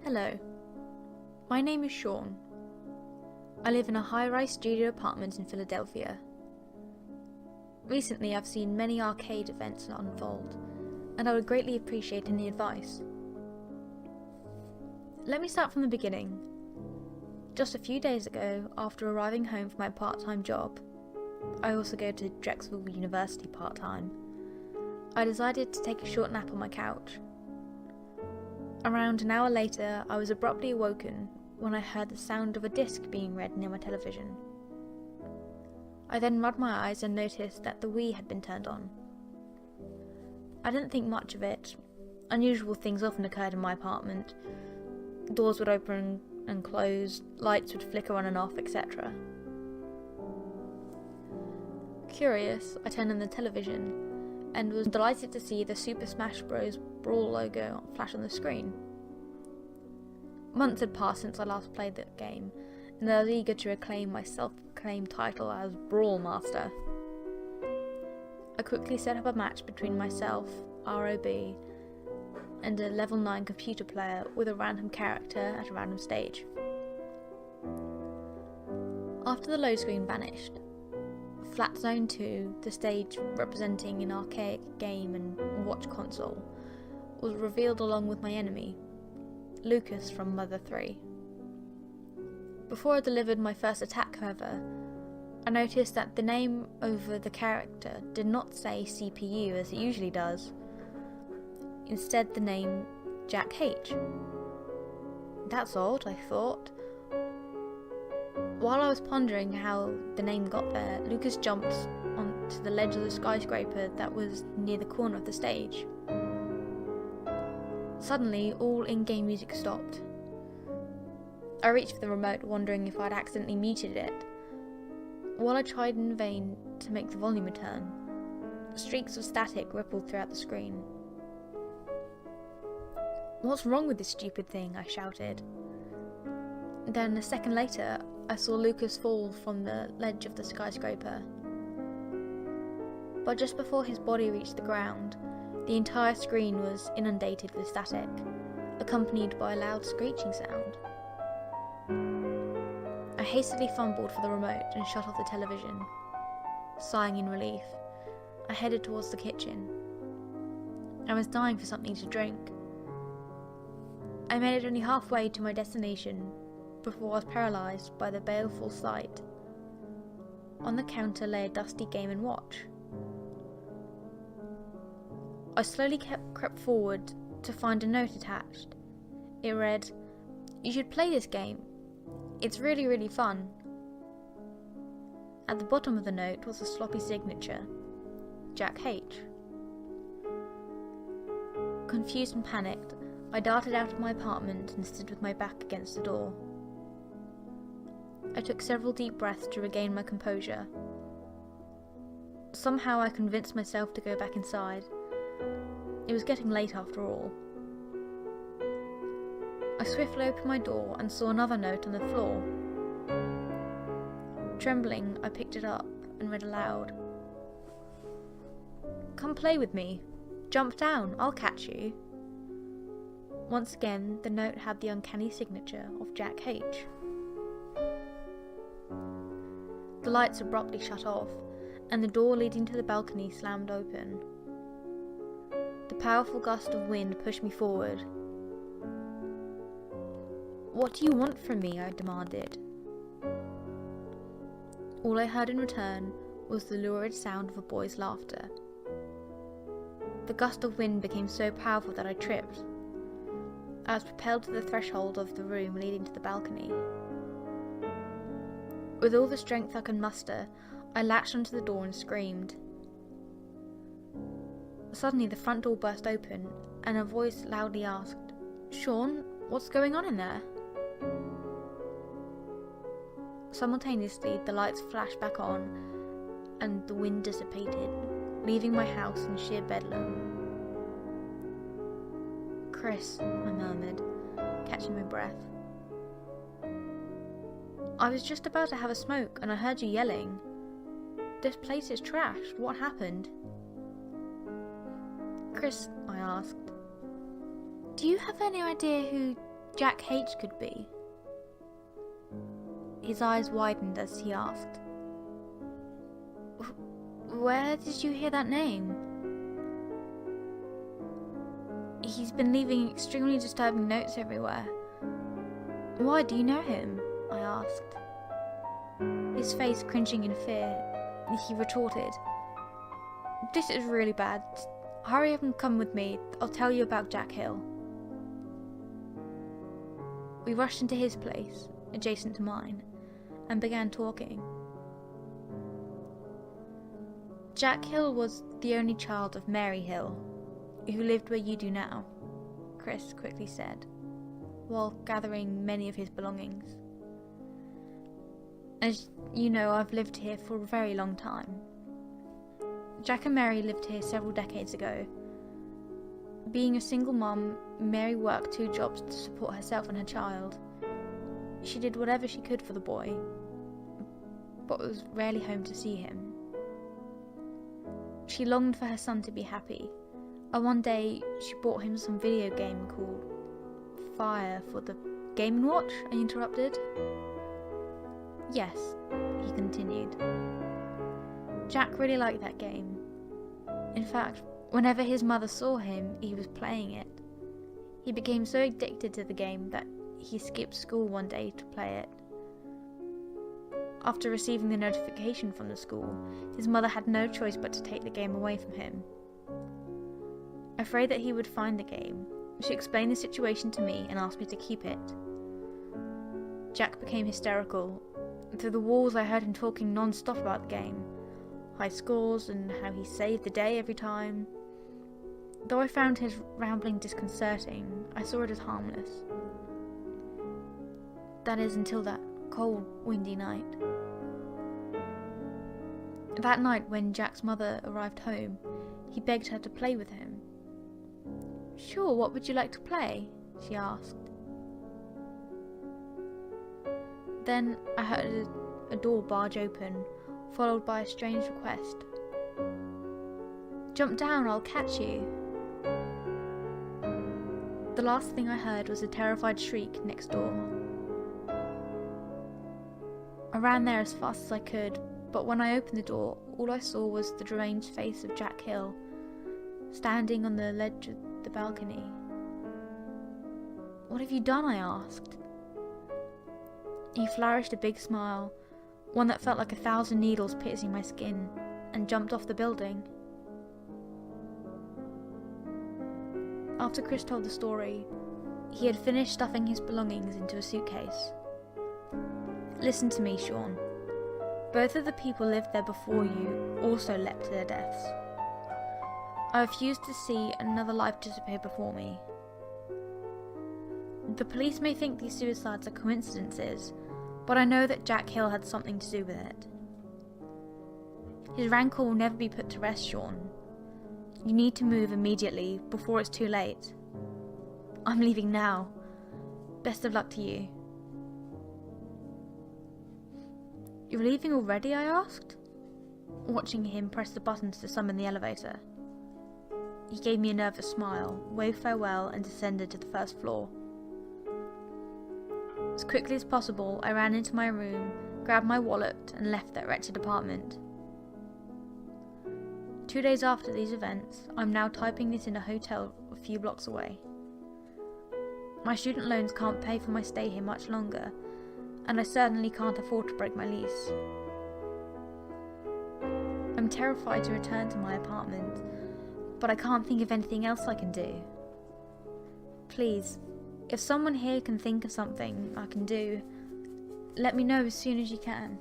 Hello, my name is Sean. I live in a high-rise studio apartment in Philadelphia. Recently I've seen many arcade events unfold, and I would greatly appreciate any advice. Let me start from the beginning. Just a few days ago, after arriving home from my part-time job, I also go to Drexel University part-time, I decided to take a short nap on my couch. Around an hour later, I was abruptly awoken when I heard the sound of a disc being read near my television. I then rubbed my eyes and noticed that the Wii had been turned on. I didn't think much of it. Unusual things often occurred in my apartment. Doors would open and close, lights would flicker on and off, etc. Curious, I turned on the television and was delighted to see the Super Smash Bros. Brawl logo flash on the screen. Months had passed since I last played that game, and I was eager to reclaim my self-proclaimed title as Brawl Master. I quickly set up a match between myself, ROB, and a level 9 computer player with a random character at a random stage. After the load screen vanished, Flat Zone 2, the stage representing an archaic game and watch console, was revealed along with my enemy, Lucas from Mother 3. Before I delivered my first attack, however, I noticed that the name over the character did not say CPU as it usually does. Instead, the name Jack H. That's odd, I thought. While I was pondering how the name got there, Lucas jumped onto the ledge of the skyscraper that was near the corner of the stage. Suddenly, all in-game music stopped. I reached for the remote, wondering if I'd accidentally muted it. While I tried in vain to make the volume return, streaks of static rippled throughout the screen. "What's wrong with this stupid thing?" I shouted. Then, a second later, I saw Lucas fall from the ledge of the skyscraper. But just before his body reached the ground, the entire screen was inundated with static, accompanied by a loud screeching sound. I hastily fumbled for the remote and shut off the television. Sighing in relief, I headed towards the kitchen. I was dying for something to drink. I made it only halfway to my destination before I was paralysed by the baleful sight. On the counter lay a dusty Game & Watch. I slowly crept forward to find a note attached. It read, "You should play this game. It's really, really fun." At the bottom of the note was a sloppy signature, Jack H. Confused and panicked, I darted out of my apartment and stood with my back against the door. I took several deep breaths to regain my composure. Somehow I convinced myself to go back inside. It was getting late after all. I swiftly opened my door and saw another note on the floor. Trembling, I picked it up and read aloud. "Come play with me. Jump down, I'll catch you." Once again, the note had the uncanny signature of Jack H. The lights abruptly shut off, and the door leading to the balcony slammed open. The powerful gust of wind pushed me forward. "What do you want from me?" I demanded. All I heard in return was the lurid sound of a boy's laughter. The gust of wind became so powerful that I tripped. I was propelled to the threshold of the room leading to the balcony. With all the strength I could muster, I latched onto the door and screamed. Suddenly the front door burst open, and a voice loudly asked, "Sean, what's going on in there?" Simultaneously, the lights flashed back on, and the wind dissipated, leaving my house in sheer bedlam. "Chris," I murmured, catching my breath. "I was just about to have a smoke and I heard you yelling. This place is trashed. What happened?" "Chris," I asked, "do you have any idea who Jack H could be? His eyes widened as he asked, "Where did you hear that name?" "He's been leaving extremely disturbing notes everywhere." "Why, do you know him?" I asked. His face cringing in fear, he retorted, "This is really bad. Hurry up and come with me. I'll tell you about Jack Hill." We rushed into his place, adjacent to mine, and began talking. Jack Hill was the only child of Mary Hill, who lived where you do now, Chris quickly said, while gathering many of his belongings. "As you know, I've lived here for a very long time. Jack and Mary lived here several decades ago. Being a single mum, Mary worked 2 jobs to support herself and her child. She did whatever she could for the boy, but was rarely home to see him. She longed for her son to be happy, and one day she bought him some video game called Fire for the Game & Watch," I interrupted. "Yes," he continued. "Jack really liked that game. In fact, whenever his mother saw him, he was playing it. He became so addicted to the game that he skipped school one day to play it. After receiving the notification from the school, his mother had no choice but to take the game away from him. Afraid that he would find the game, she explained the situation to me and asked me to keep it. Jack became hysterical. Through the walls I heard him talking non-stop about the game, high scores and how he saved the day every time. Though I found his rambling disconcerting, I saw it as harmless. That is, until that cold, windy night. That night, when Jack's mother arrived home, he begged her to play with him. "Sure, what would you like to play?" she asked. Then I heard a door barge open, followed by a strange request. "Jump down, I'll catch you." The last thing I heard was a terrified shriek next door. I ran there as fast as I could, but when I opened the door, all I saw was the deranged face of Jack Hill, standing on the ledge of the balcony. "What have you done?" I asked. He flourished a big smile, one that felt like 1,000 needles piercing my skin, and jumped off the building. After Chris told the story, he had finished stuffing his belongings into a suitcase. "Listen to me, Sean. Both of the people lived there before you also leapt to their deaths. I refuse to see another life disappear before me. The police may think these suicides are coincidences, but I know that Jack Hill had something to do with it. His rancor will never be put to rest, Sean. You need to move immediately, before it's too late. I'm leaving now. Best of luck to you." "You're leaving already?" I asked, watching him press the buttons to summon the elevator. He gave me a nervous smile, waved farewell, and descended to the first floor. As quickly as possible, I ran into my room, grabbed my wallet, and left that wretched apartment. 2 days after these events, I'm now typing this in a hotel a few blocks away. My student loans can't pay for my stay here much longer, and I certainly can't afford to break my lease. I'm terrified to return to my apartment, but I can't think of anything else I can do. Please, if someone here can think of something I can do, let me know as soon as you can.